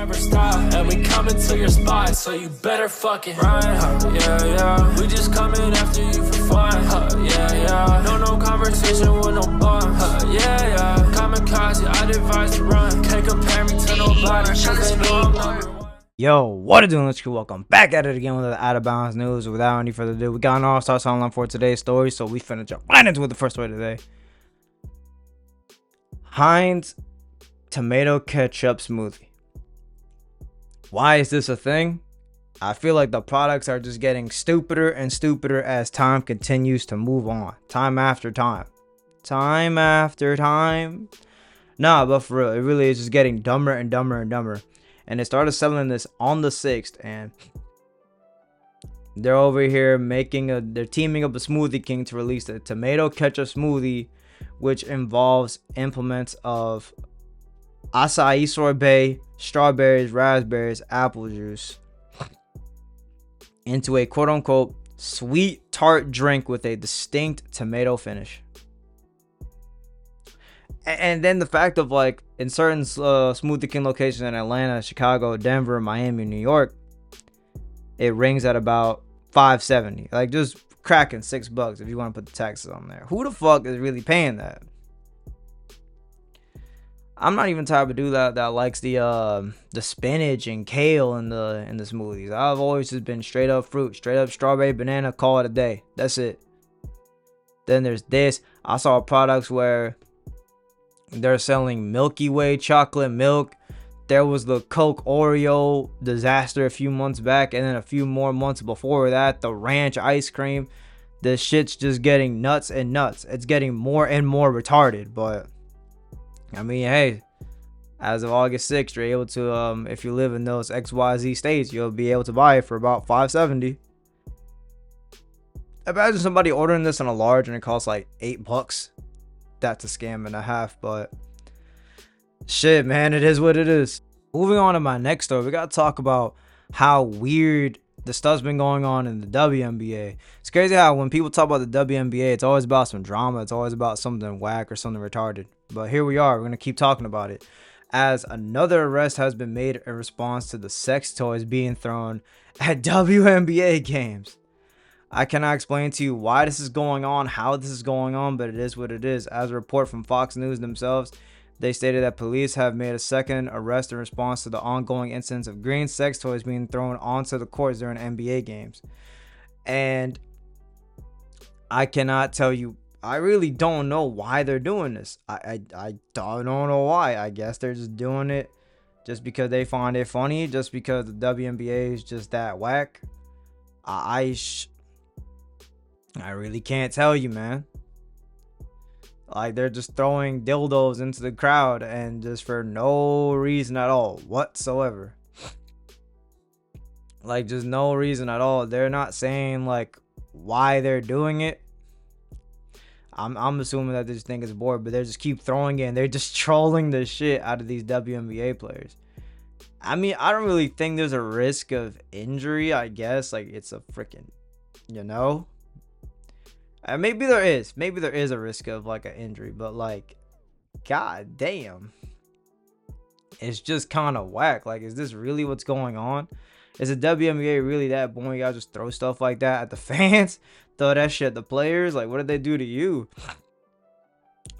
never stop. And we coming to your spot, so you better fucking run. Yeah, yeah. We just coming after you for fun. Yeah, yeah. No conversation with no bun. Yeah, yeah. Kamikaze, I'd advise to run. Can't compare me to nobody, cause they know I'm number one. Yo, what it doing? Let's go. Welcome back at it again with the Out of Bounds news. Without any further ado, we got an all-star online for today's story, so we finna jump right into it. The first story today: Heinz tomato ketchup smoothie. Why is this a thing? I feel like the products are just getting stupider and stupider as time continues to move on. Time after time. Nah, but for real, it really is just getting dumber and dumber and dumber. And they started selling this on the 6th, and they're over here they're teaming up with Smoothie King to release a tomato ketchup smoothie, which involves implements of acai sorbet, strawberries, raspberries, apple juice into a quote-unquote sweet tart drink with a distinct tomato finish. And then the fact of, like, in certain Smoothie King locations in Atlanta, Chicago, Denver, Miami, New York, it rings at about $5.70. Like, just cracking $6 if you want to put the taxes on there. Who the fuck is really paying that? I'm not even the type of dude that likes the spinach and kale in the smoothies. I've always just been straight up fruit, straight up strawberry, banana, call it a day. That's it. Then there's this. I saw products where they're selling Milky Way chocolate milk. There was the Coke Oreo disaster a few months back, and then a few more months before that, the ranch ice cream. This shit's just getting nuts and nuts. It's getting more and more retarded. But I mean, hey, as of August 6th, you're able to, if you live in those XYZ states, you'll be able to buy it for about $5.70. Imagine somebody ordering this in a large and it costs like $8. That's a scam and a half, but shit, man, it is what it is. Moving on to my next story, we gotta talk about how weird the stuff's been going on in the WNBA. It's crazy how when people talk about the WNBA, it's always about some drama. It's always about something whack or something retarded. But here we are. We're gonna keep talking about it, as another arrest has been made in response to the sex toys being thrown at WNBA games. I cannot explain to you why this is going on, how this is going on, but it is what it is. As a report from Fox News themselves, they stated that police have made a second arrest in response to the ongoing incidents of green sex toys being thrown onto the courts during NBA games. And I cannot tell you, I really don't know why they're doing this. I don't know why. I guess they're just doing it just because they find it funny, just because the WNBA is just that whack. I really can't tell you, man. Like, they're just throwing dildos into the crowd and just for no reason at all whatsoever. Like, just no reason at all. They're not saying, like, why they're doing it. I'm assuming that they just think it's bored, but they just keep throwing it and they're just trolling the shit out of these WNBA players. I mean, I don't really think there's a risk of injury, I guess. Like, it's a freaking, you know? Maybe there is a risk of like an injury, but like, god damn, it's just kind of whack. Like, is this really what's going on? Is the WNBA really that boring? Y'all just throw stuff like that at the fans, throw that shit at the players? Like, what did they do to you?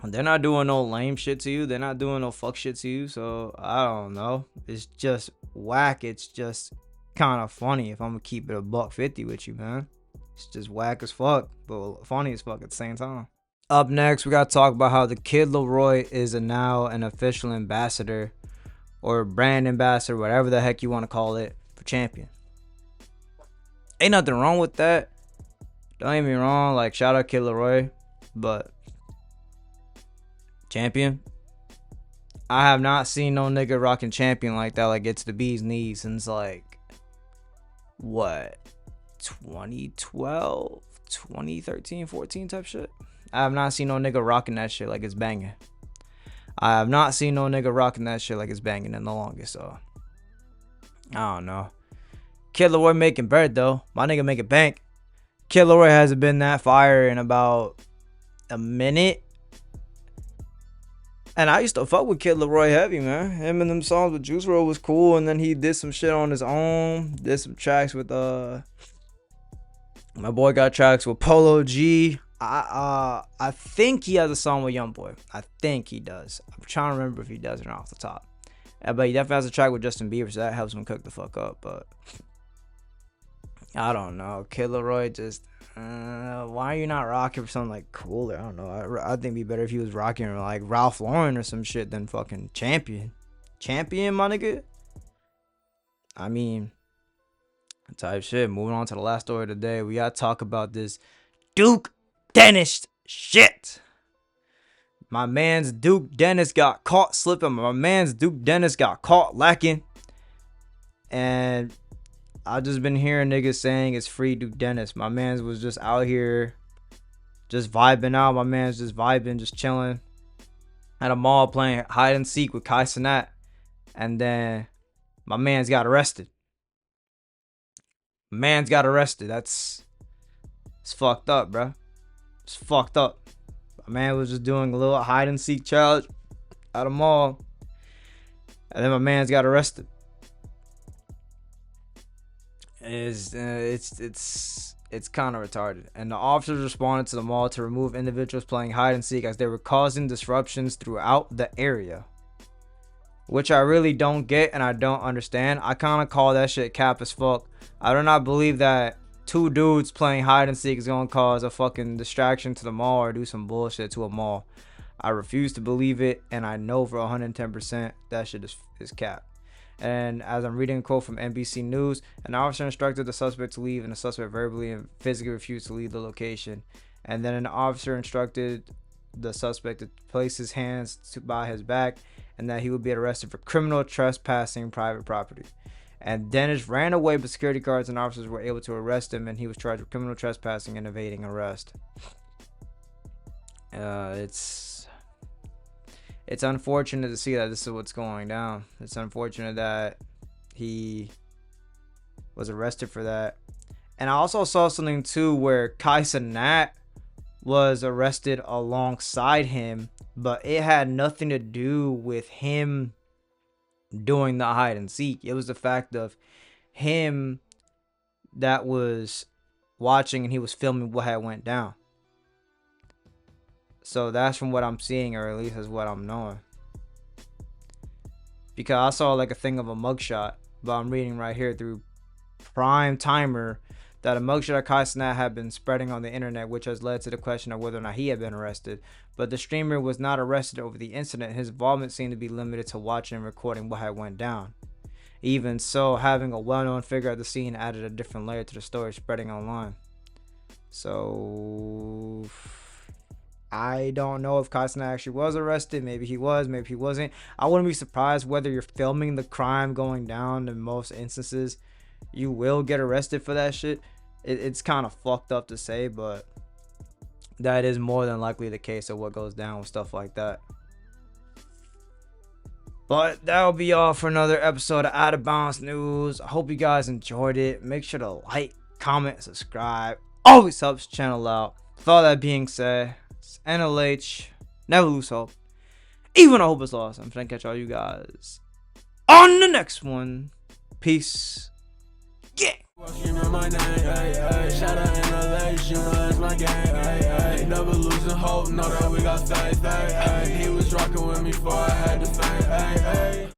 They're not doing no lame shit to you. They're not doing no fuck shit to you. So I don't know. It's just whack. It's just kind of funny if I'm gonna keep it $1.50 with you, man. It's just whack as fuck, but funny as fuck at the same time. Up next, we got to talk about how the Kid Laroi is now an official ambassador or brand ambassador, whatever the heck you want to call it, for Champion. Ain't nothing wrong with that. Don't get me wrong. Like, shout out Kid Laroi, but Champion, I have not seen no nigga rocking Champion like that. Like, it's the bee's knees since like, what? 2012, 2013, 14 type shit. I have not seen no nigga rocking that shit like it's banging. I have not seen no nigga rocking that shit like it's banging in the longest. So I don't know. Kid Laroi making bread though. My nigga making bank. Kid Laroi hasn't been that fire in about a minute. And I used to fuck with Kid Laroi heavy, man. Him and them songs with Juice WRLD was cool. And then he did some shit on his own. Did some tracks with my boy got tracks with Polo G. I think he has a song with YoungBoy. I think he does. I'm trying to remember if he does or not off the top. But he definitely has a track with Justin Bieber, so that helps him cook the fuck up. But I don't know. Kid Laroi just... why are you not rocking for something like cooler? I don't know. I think it'd be better if he was rocking like Ralph Lauren or some shit than fucking Champion. Champion, my nigga? I mean, type shit. Moving on to the last story of the day. We gotta talk about this Duke Dennis shit. My man's Duke Dennis got caught slipping. My man's Duke Dennis got caught lacking. And I've just been hearing niggas saying it's free Duke Dennis. My man's was just out here just vibing out. My man's just vibing, just chilling at a mall playing hide and seek with Kai Cenat. And then my man's got arrested. Man's got arrested. It's fucked up, bro. It's fucked up. My man was just doing a little hide and seek challenge at a mall. And then my man's got arrested. It's kind of retarded. And the officers responded to the mall to remove individuals playing hide and seek as they were causing disruptions throughout the area, which I really don't get and I don't understand. I kind of call that shit cap as fuck. I do not believe that two dudes playing hide and seek is gonna cause a fucking distraction to the mall or do some bullshit to a mall. I refuse to believe it, and I know for 110% that shit is cap. And as I'm reading a quote from NBC News, an officer instructed the suspect to leave, and the suspect verbally and physically refused to leave the location. And then an officer instructed the suspect to place his hands by his back, and that he would be arrested for criminal trespassing private property. And Dennis ran away, but security guards and officers were able to arrest him, and he was charged with criminal trespassing and evading arrest. It's unfortunate to see that this is what's going down. It's unfortunate that he was arrested for that. And I also saw something too where Kai Cenat was arrested alongside him, but it had nothing to do with him doing the hide and seek. It was the fact of him that was watching and he was filming what had went down. So that's from what I'm seeing, or at least is what I'm knowing. Because I saw like a thing of a mugshot, but I'm reading right here through Prime Timer that a mugshot of Kai Cenat had been spreading on the internet, which has led to the question of whether or not he had been arrested. But the streamer was not arrested over the incident. His involvement seemed to be limited to watching and recording what had went down. Even so, having a well-known figure at the scene added a different layer to the story spreading online. So I don't know if Kai Cenat actually was arrested. Maybe he was, maybe he wasn't. I wouldn't be surprised whether you're filming the crime going down. In most instances, you will get arrested for that shit. It's kind of fucked up to say, but that is more than likely the case of what goes down with stuff like that. But that'll be all for another episode of Out of Bounds News. I hope you guys enjoyed it. Make sure to like, comment, subscribe. Always helps the channel out. With all that being said, it's NLH. Never lose hope. Even I hope it's lost. I'm trying to catch all you guys on the next one. Peace. Yeah. You know my name, shout out NLH, you know that's my game, never losing hope, know that we got faith, he was rocking with me before I had the fame,